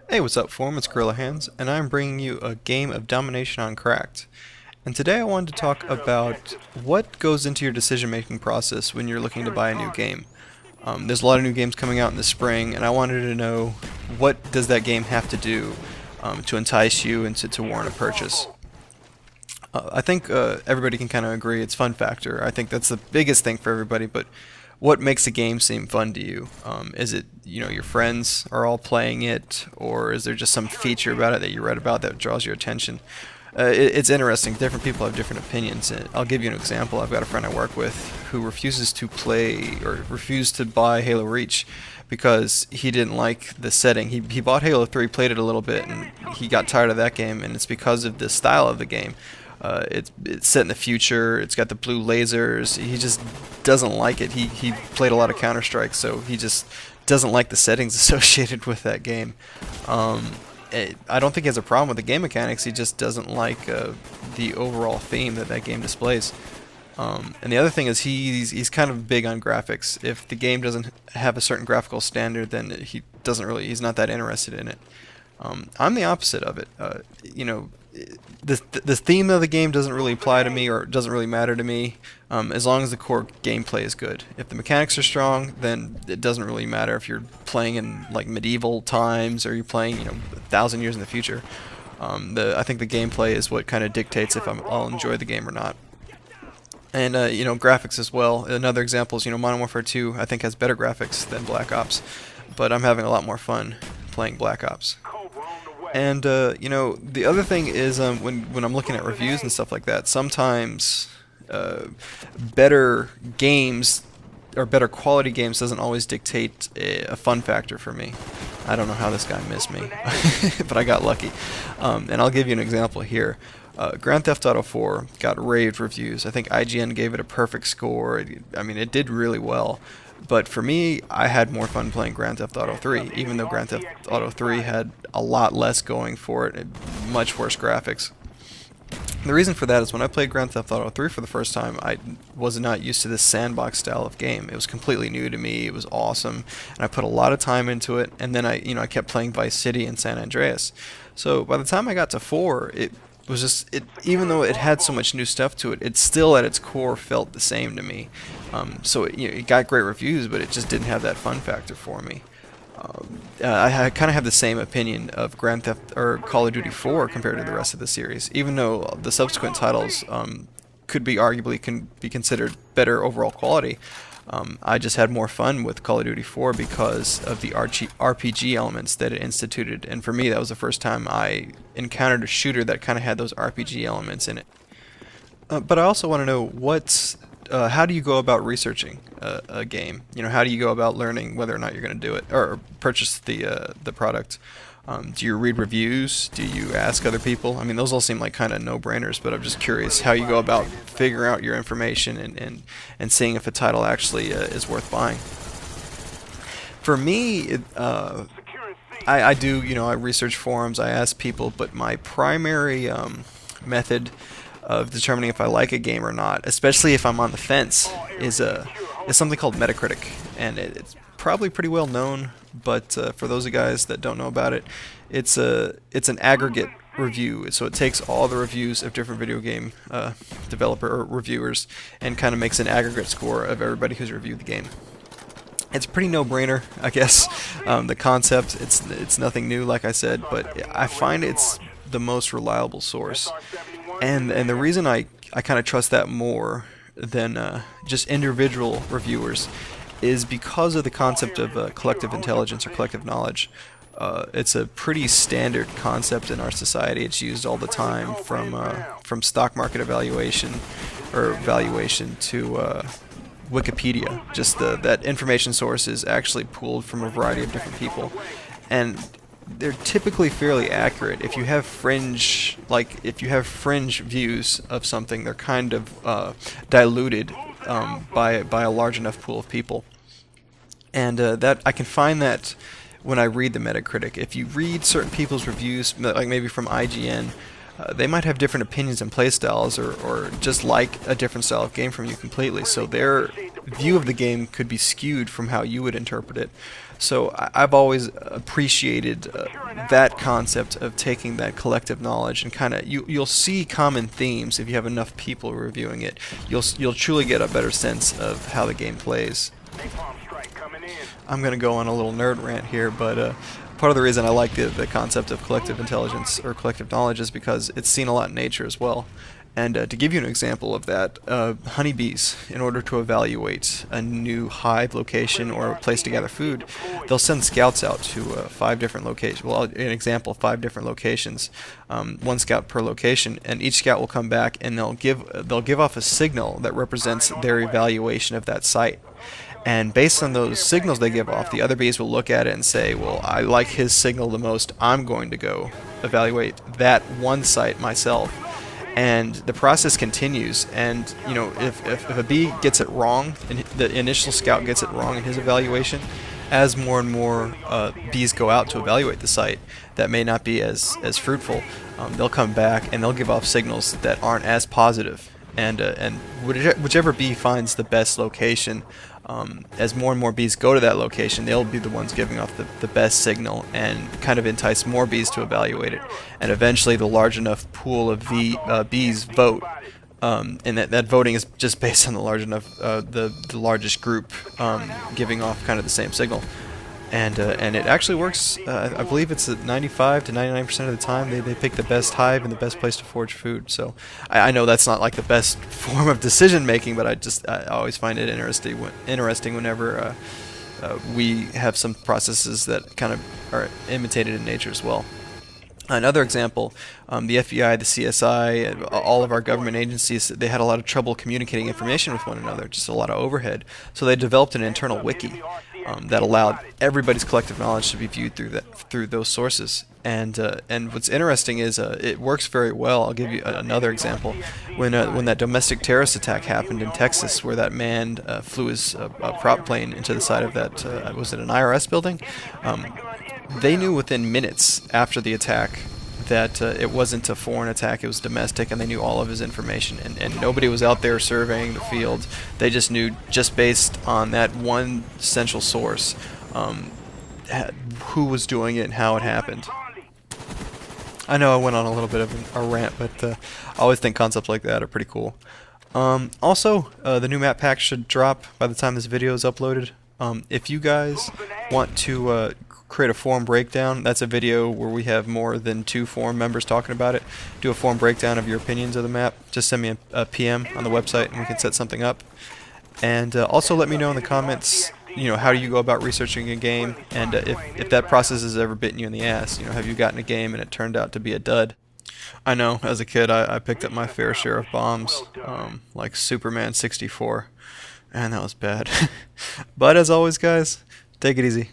Hey, what's up, forum? It's Gorilla Hands, and I'm bringing you a game of Domination on Cracked. And today I wanted to talk about what goes into your decision-making process when you're looking to buy a new game. There's a lot of new games coming out in the spring, and I wanted to know what does that game have to do to entice you and to warrant a purchase. I think everybody can kind of agree it's fun factor. I think that's the biggest thing for everybody, but what makes a game seem fun to you? Is it, your friends are all playing it, or is there just some feature about it that you read about that draws your attention? It's interesting. Different people have different opinions. I'll give you an example. I've got a friend I work with who refuses to play or refused to buy Halo Reach because he didn't like the setting. He bought Halo 3, played it a little bit, and he got tired of that game, and it's because of the style of the game. It's set in the future. It's got the blue lasers. He just doesn't like it. He played a lot of Counter-Strike, so he just doesn't like the settings associated with that game. I don't think he has a problem with the game mechanics. He just doesn't like the overall theme that game displays. And the other thing is he's kind of big on graphics. If the game doesn't have a certain graphical standard, then he's not that interested in it. I'm the opposite of it. The theme of the game doesn't really apply to me, or doesn't really matter to me, as long as the core gameplay is good. If the mechanics are strong, then it doesn't really matter if you're playing in like medieval times or you're playing 1,000 years in the future. I think the gameplay is what kind of dictates if I'll enjoy the game or not. And graphics as well. Another example is Modern Warfare 2. I think has better graphics than Black Ops, but I'm having a lot more fun playing Black Ops. And the other thing is when I'm looking at reviews and stuff like that, sometimes better games or better quality games doesn't always dictate a fun factor for me. I don't know how this guy missed me, but I got lucky. And I'll give you an example here. Grand Theft Auto 4 got raved reviews. I think IGN gave it a perfect score. It did really well. But for me, I had more fun playing Grand Theft Auto 3, even though Grand Theft Auto 3 had a lot less going for it, much worse graphics. The reason for that is when I played Grand Theft Auto 3 for the first time, I was not used to this sandbox style of game. It was completely new to me. It was awesome, and I put a lot of time into it. And then I kept playing Vice City and San Andreas. So by the time I got to 4, it was just even though it had so much new stuff to it, it still at its core felt the same to me. So it got great reviews, but it just didn't have that fun factor for me. I kind of have the same opinion of Grand Theft or Call of Duty 4 compared to the rest of the series, even though the subsequent titles could be arguably considered better overall quality. I just had more fun with Call of Duty 4 because of the RPG elements that it instituted, and for me that was the first time I encountered a shooter that kind of had those RPG elements in it. But I also want to know how do you go about researching a game? How do you go about learning whether or not you're going to do it or purchase the product? Do you read reviews? Do you ask other people? Those all seem like kind of no-brainers, but I'm just curious how you go about figuring out your information and seeing if a title actually is worth buying. For me, I do, I research forums, I ask people, but my primary method of determining if I like a game or not, especially if I'm on the fence, is something called Metacritic, and it's probably pretty well known, but for those of guys that don't know about it, it's an aggregate review. So it takes all the reviews of different video game developer or reviewers and kind of makes an aggregate score of everybody who's reviewed the game. It's a pretty no-brainer, I guess. The concept, it's nothing new, like I said, but I find it's the most reliable source. And the reason I kind of trust that more than just individual reviewers is because of the concept of collective intelligence or collective knowledge. It's a pretty standard concept in our society. It's used all the time, from stock market evaluation to Wikipedia. Just that information source is actually pooled from a variety of different people, and they're typically fairly accurate. If you have fringe views of something, they're kind of diluted by a large enough pool of people. And that I can find that when I read the Metacritic. If you read certain people's reviews, like maybe from IGN, they might have different opinions and playstyles, or just like a different style of game from you completely. So view of the game could be skewed from how you would interpret it. So I've always appreciated that concept of taking that collective knowledge and kind of you'll see common themes if you have enough people reviewing it. You'll truly get a better sense of how the game plays. I'm gonna go on a little nerd rant here, but part of the reason I like the concept of collective intelligence or collective knowledge is because it's seen a lot in nature as well. And to give you an example of that, honeybees, in order to evaluate a new hive location or a place to gather food, they'll send scouts out to 5 different locations. Well, an example, 5 different locations, 1 scout per location, and each scout will come back and they'll give off a signal that represents their evaluation of that site. And based on those signals they give off, the other bees will look at it and say, well, I like his signal the most, I'm going to go evaluate that one site myself. And the process continues, and you know, if a bee gets it wrong, and the initial scout gets it wrong in his evaluation, as more and more bees go out to evaluate the site that may not be as fruitful, they'll come back and they'll give off signals that aren't as positive. And whichever bee finds the best location, as more and more bees go to that location, they'll be the ones giving off the best signal and kind of entice more bees to evaluate it. And eventually the large enough pool of bees vote, and that voting is just based on the large enough, the largest group giving off kind of the same signal. And it actually works. I believe it's at 95 to 99% of the time they pick the best hive and the best place to forage food. So I know that's not like the best form of decision making, but I always find it interesting whenever we have some processes that kind of are imitated in nature as well. Another example, the FBI, the CSI, all of our government agencies, they had a lot of trouble communicating information with one another, just a lot of overhead. So they developed an internal wiki that allowed everybody's collective knowledge to be viewed through those sources. And what's interesting is it works very well. I'll give you another example. When that domestic terrorist attack happened in Texas, where that man flew his prop plane into the side of that, was it an IRS building? They knew within minutes after the attack that it wasn't a foreign attack, it was domestic, and they knew all of his information. And nobody was out there surveying the field. They just knew, just based on that one central source, who was doing it and how it happened. I know I went on a little bit of a rant, but I always think concepts like that are pretty cool. Also, the new map pack should drop by the time this video is uploaded. If you guys want to create a forum breakdown, that's a video where we have more than 2 forum members talking about it. Do a forum breakdown of your opinions of the map. Just send me a PM on the website and we can set something up. And also let me know in the comments, you know, how do you go about researching a game, and if that process has ever bitten you in the ass. You know, have you gotten a game and it turned out to be a dud? I know, as a kid I picked up my fair share of bombs, like Superman 64, and that was bad. But as always guys, take it easy.